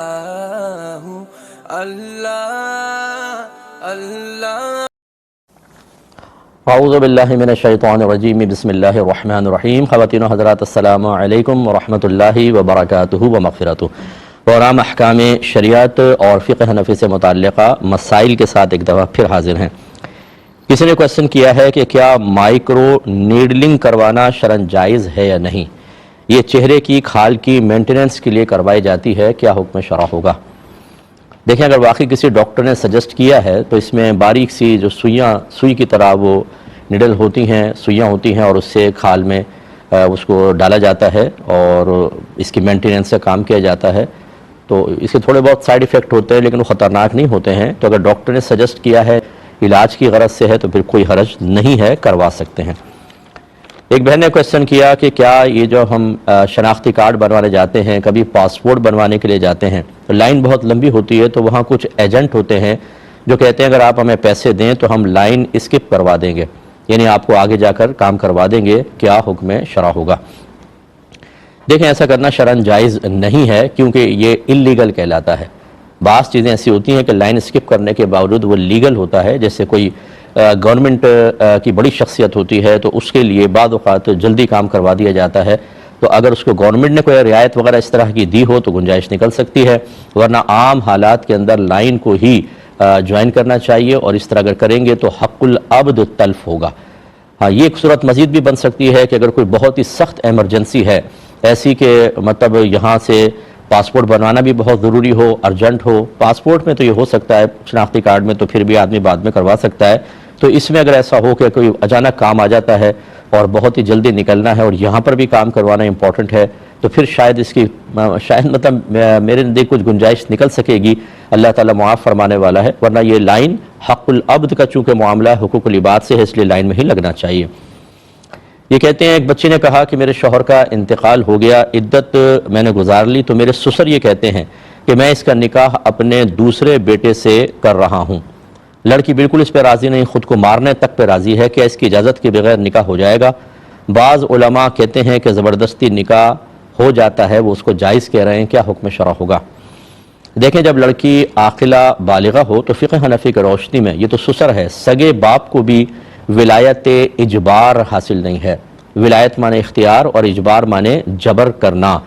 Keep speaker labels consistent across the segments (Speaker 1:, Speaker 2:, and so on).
Speaker 1: اعوذ باللہ من الشیطان الرجیم بسم اللہ الرحمن الرحیم. خواتین و حضرات السلام علیکم ورحمۃ اللہ وبرکاتہ و مغفرتہ. پروگرام احکام شریعت اور فقہ حنفی سے متعلقہ مسائل کے ساتھ ایک دفعہ پھر حاضر ہیں. کسی نے کویسچن کیا ہے کہ کیا مائکرو نیڈلنگ کروانا شرعاً جائز ہے یا نہیں؟ یہ چہرے کی کھال کی مینٹیننس کے لیے کروائی جاتی ہے، کیا حکم شرع ہوگا؟ دیکھیں، اگر واقعی کسی ڈاکٹر نے سجیسٹ کیا ہے تو اس میں باریک سی جو سوئی کی طرح وہ نیڈل ہوتی ہیں، سوئیاں ہوتی ہیں، اور اس سے کھال میں اس کو ڈالا جاتا ہے اور اس کی مینٹیننس سے کام کیا جاتا ہے. تو اس کے تھوڑے بہت سائیڈ ایفیکٹ ہوتے ہیں لیکن وہ خطرناک نہیں ہوتے ہیں. تو اگر ڈاکٹر نے سجیسٹ کیا ہے، علاج کی غرض سے ہے، تو پھر کوئی حرج نہیں ہے، کروا سکتے ہیں. ایک بہن نے کویسچن کیا کہ کیا یہ جو ہم شناختی کارڈ بنوانے جاتے ہیں، کبھی پاسپورٹ بنوانے کے لیے جاتے ہیں تو لائن بہت لمبی ہوتی ہے، تو وہاں کچھ ایجنٹ ہوتے ہیں جو کہتے ہیں اگر آپ ہمیں پیسے دیں تو ہم لائن اسکپ کروا دیں گے، یعنی آپ کو آگے جا کر کام کروا دیں گے. کیا حکم شرع ہوگا؟ دیکھیں، ایسا کرنا شرعاً جائز نہیں ہے کیونکہ یہ اللیگل کہلاتا ہے. بعض چیزیں ایسی ہوتی ہیں کہ لائن اسکپ کرنے کے باوجود وہ لیگل ہوتا ہے. جیسے کوئی گورنمنٹ کی بڑی شخصیت ہوتی ہے تو اس کے لیے بعض اوقات جلدی کام کروا دیا جاتا ہے، تو اگر اس کو گورنمنٹ نے کوئی رعایت وغیرہ اس طرح کی دی ہو تو گنجائش نکل سکتی ہے، ورنہ عام حالات کے اندر لائن کو ہی جوائن کرنا چاہیے. اور اس طرح اگر کریں گے تو حق العبد تلف ہوگا. ہاں، یہ ایک صورت مزید بھی بن سکتی ہے کہ اگر کوئی بہت ہی سخت ایمرجنسی ہے، ایسی کہ مطلب یہاں سے پاسپورٹ بنوانا بھی بہت ضروری ہو، ارجنٹ ہو. پاسپورٹ میں تو یہ ہو سکتا ہے، شناختی کارڈ میں تو پھر بھی آدمی بعد میں کروا سکتا ہے. تو اس میں اگر ایسا ہو کہ کوئی اچانک کام آ جاتا ہے اور بہت ہی جلدی نکلنا ہے اور یہاں پر بھی کام کروانا امپورٹنٹ ہے، تو پھر شاید مطلب میرے نزدیک کچھ گنجائش نکل سکے گی. اللہ تعالیٰ معاف فرمانے والا ہے، ورنہ یہ لائن حق العبد کا چونکہ معاملہ حقوق العباد سے ہے، اس لیے لائن میں ہی لگنا چاہیے. یہ کہتے ہیں ایک بچے نے کہا کہ میرے شوہر کا انتقال ہو گیا، عدت میں نے گزار لی، تو میرے سسر یہ کہتے ہیں کہ میں اس کا نکاح اپنے دوسرے بیٹے سے کر رہا ہوں. لڑکی بالکل اس پہ راضی نہیں، خود کو مارنے تک پہ راضی ہے. کیا اس کی اجازت کے بغیر نکاح ہو جائے گا؟ بعض علماء کہتے ہیں کہ زبردستی نکاح ہو جاتا ہے، وہ اس کو جائز کہہ رہے ہیں. کیا حکم شرع ہوگا؟ دیکھیں، جب لڑکی عاقلہ بالغہ ہو تو فقہ حنفی کی روشنی میں یہ تو سسر ہے، سگے باپ کو بھی ولایت اجبار حاصل نہیں ہے. ولایت مانے اختیار اور اجبار مانے جبر کرنا.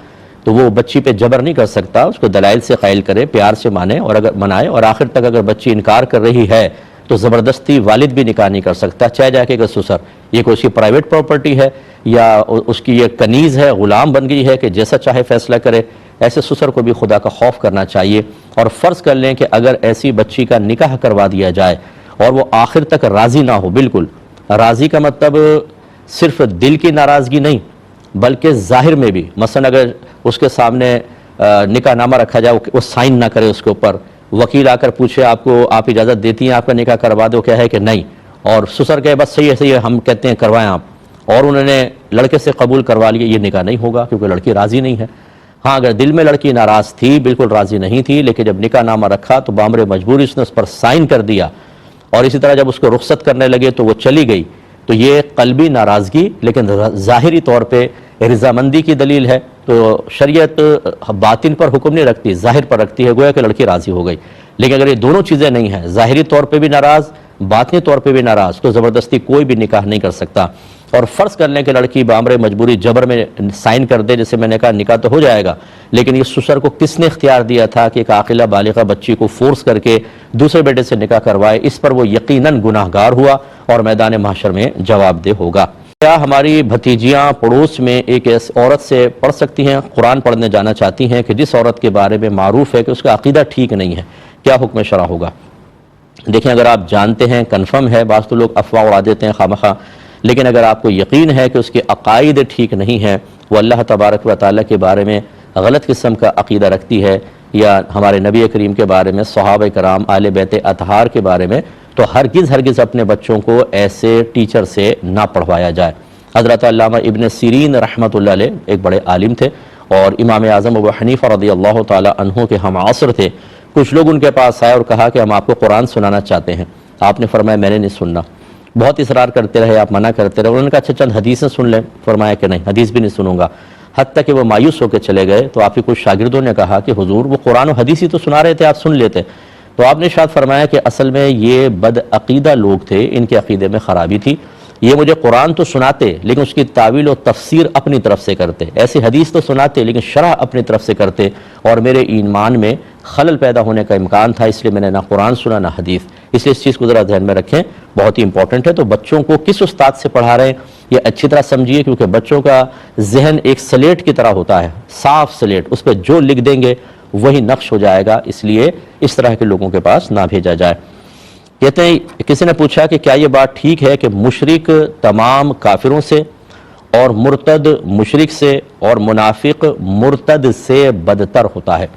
Speaker 1: تو وہ بچی پہ جبر نہیں کر سکتا، اس کو دلائل سے قائل کرے، پیار سے مانے اور اگر منائے، اور آخر تک اگر بچی انکار کر رہی ہے تو زبردستی والد بھی نکاح نہیں کر سکتا، چاہے جا کے سسر. یہ کوئی اس کی پرائیویٹ پراپرٹی ہے یا اس کی یہ کنیز ہے، غلام بن گئی ہے کہ جیسا چاہے فیصلہ کرے. ایسے سسر کو بھی خدا کا خوف کرنا چاہیے. اور فرض کر لیں کہ اگر ایسی بچی کا نکاح کروا دیا جائے اور وہ آخر تک راضی نہ ہو، بالکل راضی کا مطلب صرف دل کی ناراضگی نہیں بلکہ ظاہر میں بھی، مثلا اگر اس کے سامنے نکاح نامہ رکھا جائے، وہ سائن نہ کرے اس کے اوپر، وکیل آ کر پوچھے آپ اجازت دیتی ہیں آپ کا نکاح کروا دو، کیا ہے کہ نہیں، اور سسر کہے بس صحیح ہے ہم کہتے ہیں کروائیں آپ، اور انہوں نے لڑکے سے قبول کروا لیا، یہ نکاح نہیں ہوگا کیونکہ لڑکی راضی نہیں ہے. ہاں، اگر دل میں لڑکی ناراض تھی، بالکل راضی نہیں تھی، لیکن جب نکاح نامہ رکھا تو بامر مجبوری اس نے اس پر سائن کر دیا، اور اسی طرح جب اس کو رخصت کرنے لگے تو وہ چلی گئی، تو یہ قلبی ناراضگی لیکن ظاہری طور پہ رضامندی کی دلیل ہے. تو شریعت باطن پر حکم نہیں رکھتی، ظاہر پر رکھتی ہے، گویا کہ لڑکی راضی ہو گئی. لیکن اگر یہ دونوں چیزیں نہیں ہیں، ظاہری طور پہ بھی ناراض، باطنی طور پہ بھی ناراض، تو زبردستی کوئی بھی نکاح نہیں کر سکتا. اور فرض کر لیں کہ لڑکی بامر مجبوری جبر میں سائن کر دے، جیسے میں نے کہا نکاح تو ہو جائے گا، لیکن یہ سسر کو کس نے اختیار دیا تھا کہ ایک عاقلہ بالغہ بچی کو فورس کر کے دوسرے بیٹے سے نکاح کروائے؟ اس پر وہ یقیناً گناہ گار ہوا اور میدان محشر میں جواب دہ ہوگا. کیا ہماری بھتیجیاں پڑوس میں ایک عورت سے پڑھ سکتی ہیں؟ قرآن پڑھنے جانا چاہتی ہیں کہ جس عورت کے بارے میں معروف ہے کہ اس کا عقیدہ ٹھیک نہیں ہے، کیا حکم شرع ہوگا؟ دیکھیں، اگر آپ جانتے ہیں، کنفرم ہے، بعض تو لوگ افواہ اڑا دیتے ہیں خامخواہ، لیکن اگر آپ کو یقین ہے کہ اس کے عقائد ٹھیک نہیں ہیں، وہ اللہ تبارک و تعالیٰ کے بارے میں غلط قسم کا عقیدہ رکھتی ہے یا ہمارے نبی کریم کے بارے میں، صحابہ کرام، اہل بیت اطہار کے بارے میں، تو ہرگز اپنے بچوں کو ایسے ٹیچر سے نہ پڑھوایا جائے. حضرت علامہ ابن سیرین رحمۃ اللہ علیہ ایک بڑے عالم تھے اور امام اعظم ابو حنیفہ رضی اللہ تعالی عنہ کے ہم عصر تھے. کچھ لوگ ان کے پاس آئے اور کہا کہ ہم آپ کو قرآن سنانا چاہتے ہیں. آپ نے فرمایا میں نے نہیں سننا. بہت اصرار کرتے رہے، آپ منع کرتے رہے. انہوں نے کہا اچھا چند حدیثیں سن لیں. فرمایا کہ نہیں، حدیث بھی نہیں سنوں گا. حتیٰ کہ وہ مایوس ہو کے چلے گئے تو آپ کے کچھ شاگردوں نے کہا کہ حضور وہ قرآن و حدیث ہی تو سنا رہے تھے، آپ سن لیتے۔ تو آپ نے ارشاد فرمایا کہ اصل میں یہ بد عقیدہ لوگ تھے، ان کے عقیدے میں خرابی تھی، یہ مجھے قرآن تو سناتے لیکن اس کی تعویل و تفسیر اپنی طرف سے کرتے، ایسی حدیث تو سناتے لیکن شرح اپنی طرف سے کرتے، اور میرے ایمان میں خلل پیدا ہونے کا امکان تھا، اس لیے میں نے نہ قرآن سنا نہ حدیث۔ اس لیے اس چیز کو ذرا ذہن میں رکھیں، بہت ہی امپورٹنٹ ہے۔ تو بچوں کو کس استاد سے پڑھا رہے ہیں یہ اچھی طرح سمجھیے، کیونکہ بچوں کا ذہن ایک سلیٹ کی طرح ہوتا ہے، صاف سلیٹ، اس پہ جو لکھ دیں گے وہی نقش ہو جائے گا، اس لیے اس طرح کے لوگوں کے پاس نہ بھیجا جائے۔ کہتے ہیں کسی نے پوچھا کہ کیا یہ بات ٹھیک ہے کہ مشرک تمام کافروں سے اور مرتد مشرک سے اور منافق مرتد سے بدتر ہوتا ہے؟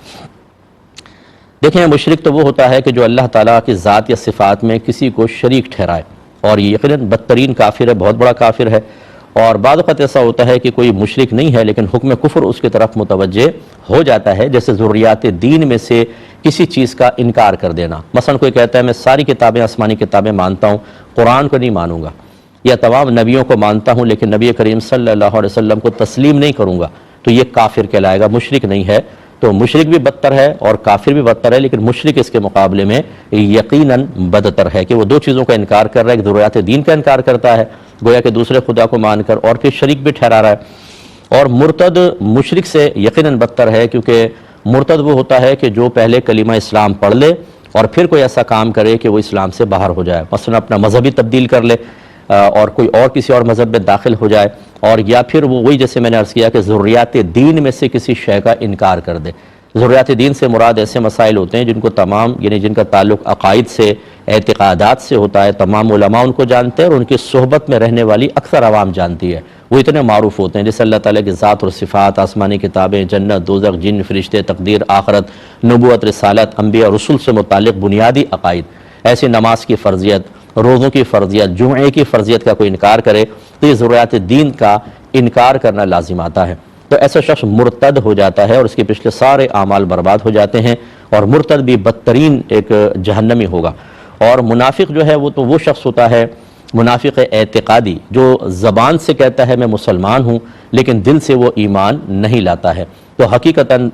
Speaker 1: دیکھیں، مشرک تو وہ ہوتا ہے کہ جو اللہ تعالیٰ کی ذات یا صفات میں کسی کو شریک ٹھہرائے، اور یہ یقیناً بدترین کافر ہے، بہت بڑا کافر ہے۔ اور بعض اوقات ایسا ہوتا ہے کہ کوئی مشرک نہیں ہے لیکن حکم کفر اس کی طرف متوجہ ہو جاتا ہے، جیسے ضروریات دین میں سے کسی چیز کا انکار کر دینا۔ مثلا کوئی کہتا ہے میں ساری کتابیں، آسمانی کتابیں مانتا ہوں، قرآن کو نہیں مانوں گا، یا تمام نبیوں کو مانتا ہوں لیکن نبی کریم صلی اللہ علیہ وسلم کو تسلیم نہیں کروں گا، تو یہ کافر کہلائے گا، مشرک نہیں ہے۔ تو مشرک بھی بدتر ہے اور کافر بھی بدتر ہے، لیکن مشرک اس کے مقابلے میں یقیناً بدتر ہے کہ وہ دو چیزوں کا انکار کر رہا ہے، کہ ضروریات دین کا انکار کرتا ہے، گویا کہ دوسرے خدا کو مان کر، اور پھر شریک بھی ٹھہرا رہا ہے۔ اور مرتد مشرک سے یقیناً بدتر ہے، کیونکہ مرتد وہ ہوتا ہے کہ جو پہلے کلمہ اسلام پڑھ لے اور پھر کوئی ایسا کام کرے کہ وہ اسلام سے باہر ہو جائے، مثلا اپنا مذہبی تبدیل کر لے اور کوئی اور کسی اور مذہب میں داخل ہو جائے، اور یا پھر وہ وہی جیسے میں نے عرض کیا کہ ضروریات دین میں سے کسی شے کا انکار کر دے۔ ضروریات دین سے مراد ایسے مسائل ہوتے ہیں جن کو تمام، یعنی جن کا تعلق عقائد سے، اعتقادات سے ہوتا ہے، تمام علماء ان کو جانتے ہیں اور ان کی صحبت میں رہنے والی اکثر عوام جانتی ہے، وہ اتنے معروف ہوتے ہیں، جیسے اللہ تعالیٰ کی ذات اور صفات، آسمانی کتابیں، جنت، دوزخ، جن، فرشتے، تقدیر، آخرت، نبوت، رسالت، انبیاء، رسول سے متعلق بنیادی عقائد۔ ایسی نماز کی فرضیت، روزوں کی فرضیت، جمعے کی فرضیت کا کوئی انکار کرے تو یہ ضروریات دین کا انکار کرنا لازم آتا ہے۔ تو ایسا شخص مرتد ہو جاتا ہے اور اس کے پچھلے سارے اعمال برباد ہو جاتے ہیں، اور مرتد بھی بدترین ایک جہنمی ہوگا۔ اور منافق جو ہے وہ تو وہ شخص ہوتا ہے، منافق اعتقادی، جو زبان سے کہتا ہے میں مسلمان ہوں لیکن دل سے وہ ایمان نہیں لاتا ہے۔ تو حقیقتاً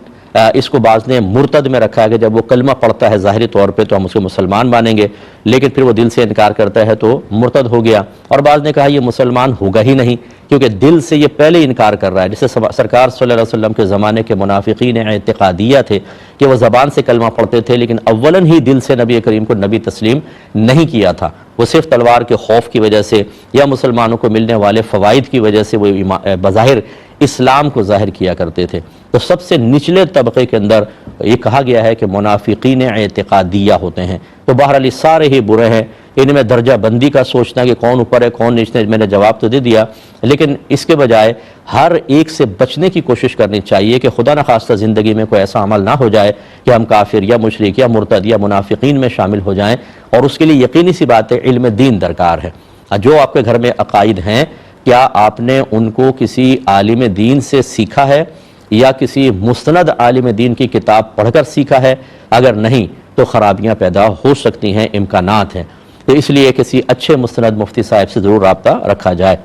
Speaker 1: اس کو بعض نے مرتد میں رکھا ہے کہ جب وہ کلمہ پڑھتا ہے ظاہری طور پہ تو ہم اس کو مسلمان مانیں گے، لیکن پھر وہ دل سے انکار کرتا ہے تو مرتد ہو گیا۔ اور بعض نے کہا یہ مسلمان ہوگا ہی نہیں، کیونکہ دل سے یہ پہلے انکار کر رہا ہے، جیسے سرکار صلی اللہ علیہ وسلم کے زمانے کے منافقین اعتقادیہ تھے کہ وہ زبان سے کلمہ پڑھتے تھے لیکن اولاً ہی دل سے نبی کریم کو نبی تسلیم نہیں کیا تھا، وہ صرف تلوار کے خوف کی وجہ سے یا مسلمانوں کو ملنے والے فوائد کی وجہ سے وہ بظاہر اسلام کو ظاہر کیا کرتے تھے۔ تو سب سے نچلے طبقے کے اندر یہ کہا گیا ہے کہ منافقین اعتقادیہ ہوتے ہیں۔ تو بہرحال سارے ہی برے ہیں، ان میں درجہ بندی کا سوچنا کہ کون اوپر ہے کون نیچے، میں نے جواب تو دے دیا، لیکن اس کے بجائے ہر ایک سے بچنے کی کوشش کرنی چاہیے کہ خدا نخواستہ زندگی میں کوئی ایسا عمل نہ ہو جائے کہ ہم کافر یا مشرک یا مرتد یا منافقین میں شامل ہو جائیں، اور اس کے لیے یقینی سی بات ہے علم دین درکار ہے۔ جو آپ کے گھر میں عقائد ہیں، کیا آپ نے ان کو کسی عالم دین سے سیکھا ہے یا کسی مستند عالم دین کی کتاب پڑھ کر سیکھا ہے؟ اگر نہیں تو خرابیاں پیدا ہو سکتی ہیں، امکانات ہیں۔ تو اس لیے کسی اچھے مستند مفتی صاحب سے ضرور رابطہ رکھا جائے۔